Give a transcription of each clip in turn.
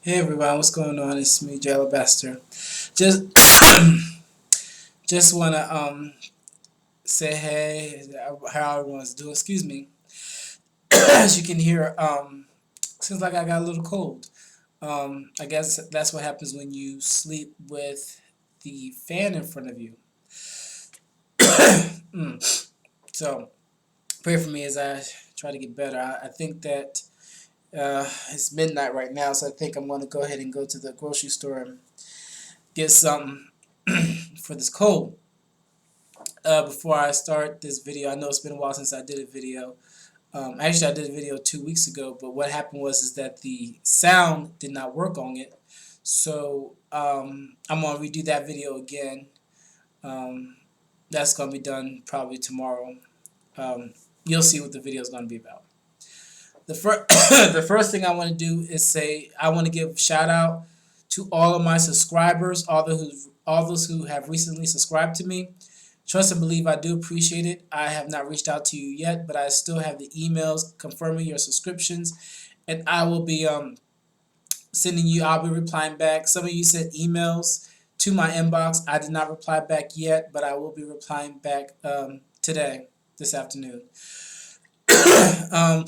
Hey everyone, what's going on? It's me, Jay Alabaster. Just just wanna say hey, how everyone's doing. Excuse me. As you can hear, seems like I got a little cold. I guess that's what happens when you sleep with the fan in front of you. So pray for me as I try to get better. I think that it's midnight right now, so I think I'm gonna go ahead and go to the grocery store and get something for this cold. Before I start this video, I know it's been a while since I did a video. Actually, I did a video 2 weeks ago, but what happened was is that the sound did not work on it. So I'm going to redo that video again. Um, that's going to be done probably tomorrow. You'll see what the video is going to be about. The first thing I want to do is say I want to give a shout out to all of my subscribers, all those who have recently subscribed to me. Trust and believe I do appreciate it. I have not reached out to you yet, but I still have the emails confirming your subscriptions, and I will be sending you. I'll be replying back. Some of you sent emails to my inbox. I did not reply back yet, but I will be replying back today, this afternoon. um,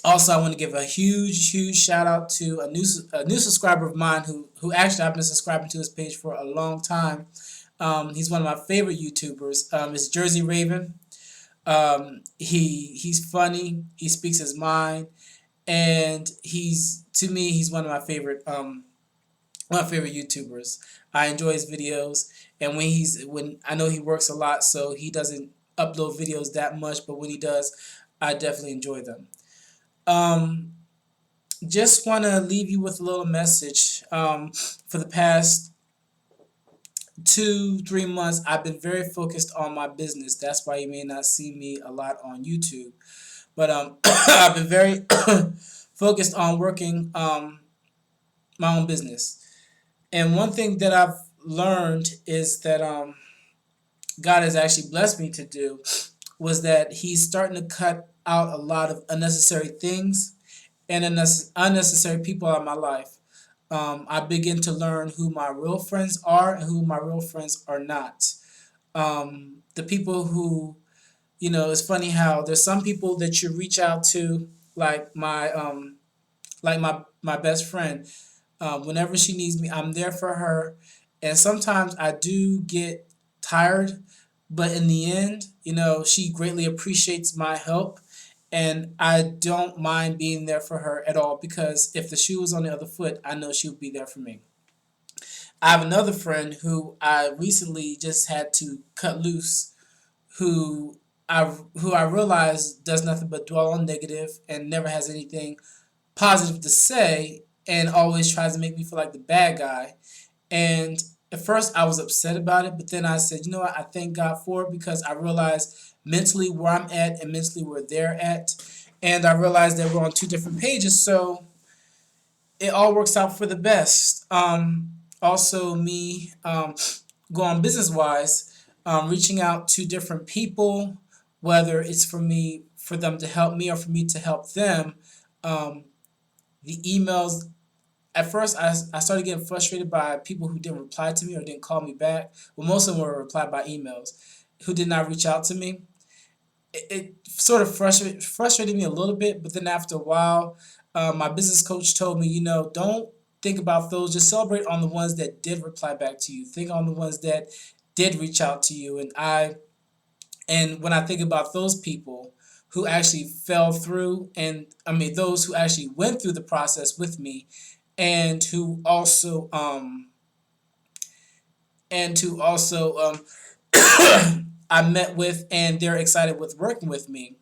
Also, I want to give a huge shout out to a new subscriber of mine who actually I've been subscribing to his page for a long time. He's one of my favorite YouTubers. It's Jersey Raven. He's funny. He speaks his mind, and he's one of my favorite YouTubers. I enjoy his videos, and when I know he works a lot, so he doesn't upload videos that much, but when he does, I definitely enjoy them. Um, just want to leave you with a little message. For the past 2-3 months, I've been very focused on my business. That's why you may not see me a lot on YouTube. But I've been very focused on working my own business. And one thing that I've learned is that God has actually blessed me to do was that He's starting to cut out a lot of unnecessary things and unnecessary people out of my life. I begin to learn who my real friends are and who my real friends are not. The people who, it's funny how there's some people that you reach out to, like my best friend. Whenever she needs me, I'm there for her. And sometimes I do get tired, but in the end, she greatly appreciates my help. And I don't mind being there for her at all because if the shoe was on the other foot, I know she would be there for me. I have another friend who I recently just had to cut loose, who I realize does nothing but dwell on negative and never has anything positive to say and always tries to make me feel like the bad guy. And at first I was upset about it, but then I said, you know what, I thank God for it because I realized mentally where I'm at and mentally where they're at. And I realized that we're on two different pages, so it all works out for the best. Also, me going business wise, reaching out to different people, whether it's for them to help me or for me to help them. Um, the emails at first I started getting frustrated by people who didn't reply to me or didn't call me back. Well, most of them were replied by emails who did not reach out to me. It sort of frustrated me a little bit, but then after a while, my business coach told me, don't think about those. Just celebrate on the ones that did reply back to you. Think on the ones that did reach out to you. And when I think about those people who actually fell through, and I mean those who actually went through the process with me, and who also I met with, and they're excited with working with me.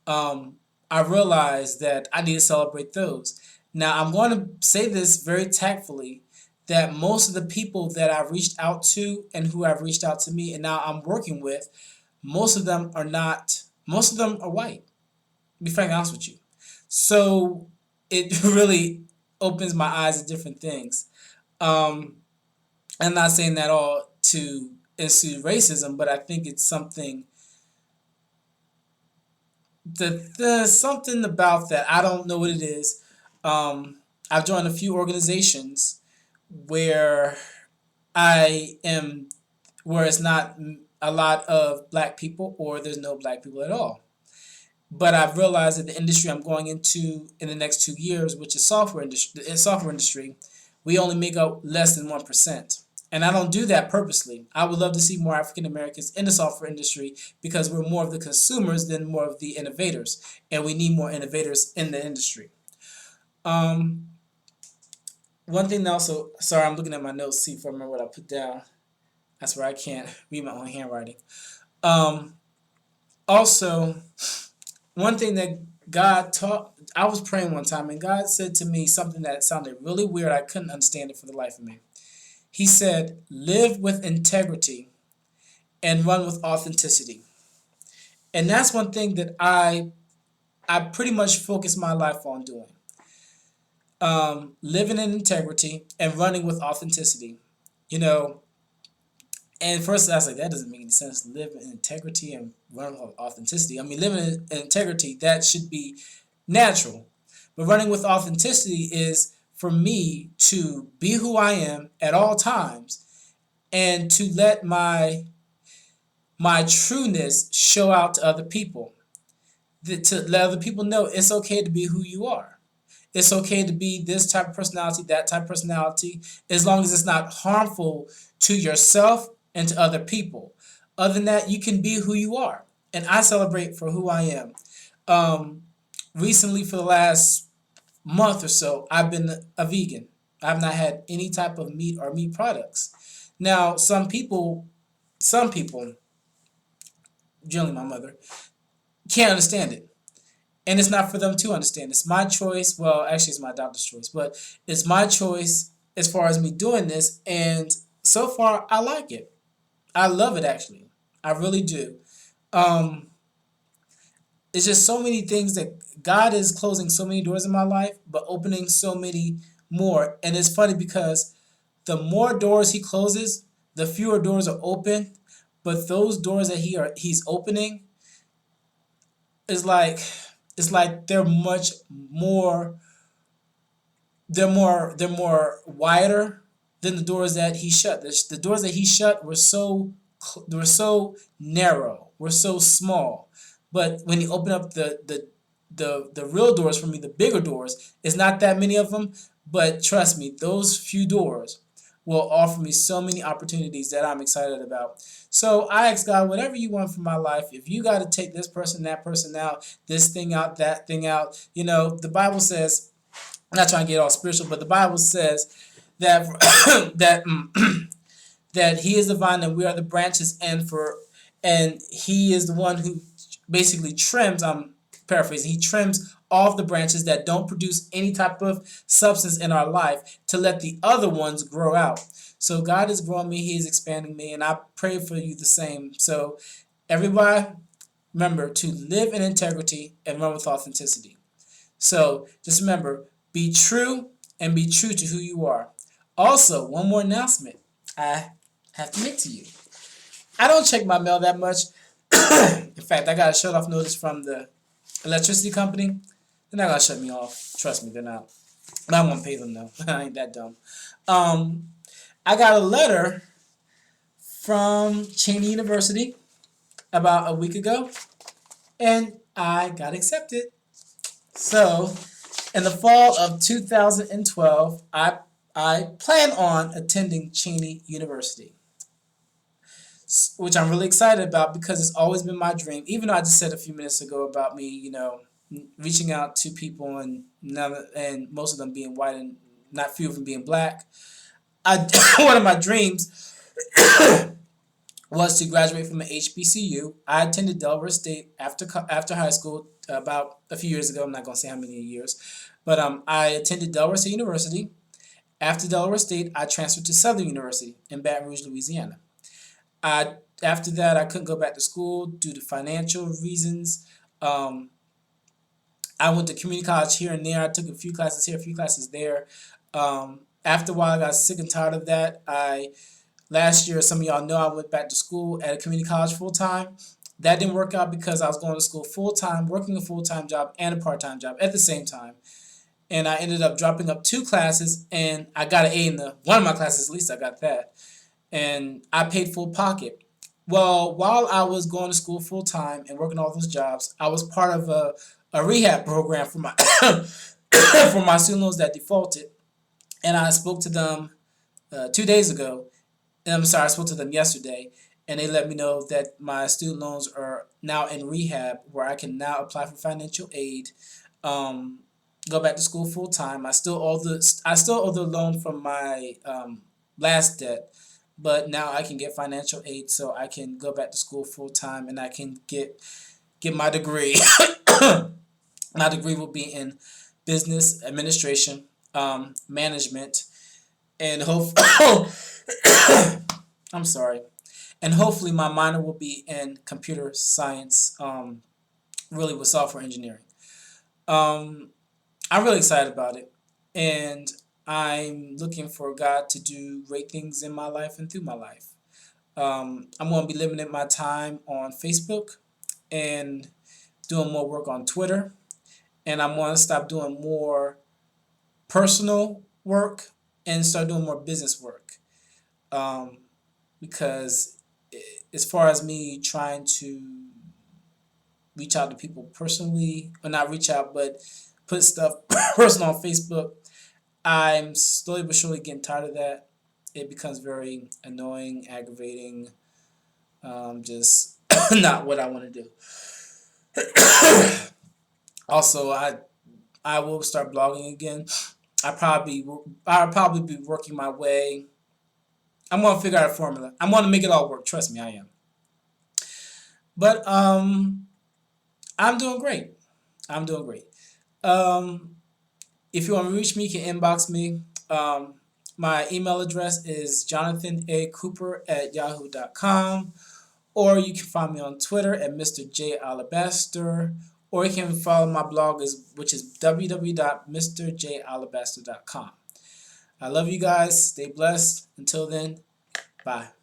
Um, I realized that I need to celebrate those. Now I'm going to say this very tactfully that most of the people that I've reached out to and who have reached out to me and now I'm working with, most of them are not. Most of them are white. To be frankly honest with you. So it really opens my eyes to different things. Um, I'm not saying that all to ensue racism, but I think it's something that there's something about that. I don't know what it is. I've joined a few organizations where I am where it's not a lot of black people or there's no black people at all. But I've realized that the industry I'm going into in the next 2 years, which is software industry, we only make up less than 1%. And I don't do that purposely. I would love to see more African Americans in the software industry because we're more of the consumers than more of the innovators. And we need more innovators in the industry. Um, One thing that also, sorry, I'm looking at my notes, see if I remember what I put down. That's where I can't read my own handwriting. Um, Also, one thing that God taught, I was praying one time and God said to me something that sounded really weird. I couldn't understand it for the life of me. He said, live with integrity and run with authenticity. And that's one thing that I pretty much focus my life on doing. Living in integrity and running with authenticity. You know, and first I was like, that doesn't make any sense. Live in integrity and run with authenticity. I mean, living in integrity, that should be natural. But running with authenticity is for me to be who I am at all times and to let my trueness show out to other people. To let other people know it's okay to be who you are. It's okay to be this type of personality, that type of personality, as long as it's not harmful to yourself and to other people. Other than that, you can be who you are. And I celebrate for who I am. Um, Recently, for the last month or so, I've been a vegan. I've not had any type of meat or meat products. Now, some people, generally my mother, can't understand it. And it's not for them to understand. It's my choice. Well, actually, it's my doctor's choice, but it's my choice as far as me doing this. And so far, I like it. I love it, actually. I really do. Um, it's just so many things that God is closing so many doors in my life, but opening so many more. And it's funny because the more doors He closes, the fewer doors are open. But those doors that He's opening is like it's like they're more wider than the doors that He shut. The doors that He shut were so narrow, were so small. But when He opened up the real doors for me, the bigger doors, it's not that many of them. But trust me, those few doors will offer me so many opportunities that I'm excited about. So I ask God, whatever you want from my life, if you got to take this person, that person out, this thing out, that thing out, the Bible says, I'm not trying to get all spiritual, but the Bible says that that that He is the vine and we are the branches, and He is the one who basically trims. I'm paraphrasing. He trims off the branches that don't produce any type of substance in our life to let the other ones grow out. So God is growing me. He is expanding me, and I pray for you the same. So everybody, remember to live in integrity and run with authenticity. So just remember, be true and be true to who you are. Also, one more announcement I have to make to you. I don't check my mail that much. In fact, I got a shut off notice from the electricity company. They're not gonna shut me off. Trust me, they're not. But I won't pay them though. I ain't that dumb. I got a letter from Cheney University about a week ago, and I got accepted. So, in the fall of 2012, I plan on attending Cheney University, which I'm really excited about because it's always been my dream. Even though I just said a few minutes ago about me, reaching out to people and most of them being white and not few of them being black. One of my dreams was to graduate from an HBCU. I attended Delaware State after high school about a few years ago. I'm not going to say how many years. But I attended Delaware State University. After Delaware State, I transferred to Southern University in Baton Rouge, Louisiana. After that, I couldn't go back to school due to financial reasons. I went to community college here and there. I took a few classes here, a few classes there. After a while, I got sick and tired of that. Last year, some of y'all know, I went back to school at a community college full-time. That didn't work out because I was going to school full-time, working a full-time job and a part-time job at the same time. and I ended up dropping up 2 classes, and I got an A in the one of my classes. At least I got that, and I paid full pocket. Well, while I was going to school full time and working all those jobs, I was part of a rehab program for my for my student loans that defaulted, and I spoke to them 2 days ago. And I'm sorry, I spoke to them yesterday, and they let me know that my student loans are now in rehab, where I can now apply for financial aid, um, go back to school full time. I still owe the loan from my last debt, but now I can get financial aid, so I can go back to school full time, and I can get my degree. My degree will be in business administration, management, and hope. I'm sorry, and hopefully my minor will be in computer science, really with software engineering. Um, I'm really excited about it, and I'm looking for God to do great things in my life and through my life. I'm going to be limiting my time on Facebook and doing more work on Twitter, and I'm going to stop doing more personal work and start doing more business work. Um, because as far as me trying to reach out to people personally, or not reach out, but put stuff personal on Facebook, I'm slowly but surely getting tired of that. It becomes very annoying, aggravating, just not what I want to do. Also, I will start blogging again. I'll probably be working my way. I'm gonna figure out a formula. I'm gonna make it all work. Trust me, I am. But I'm doing great. I'm doing great. Um, if you want to reach me, you can inbox me. My email address is jonathanaCooper@yahoo.com, or you can find me on Twitter at Mr. J Alabaster, or you can follow my blog, which is www.mrjalabaster.com. I love you guys. Stay blessed. Until then, bye.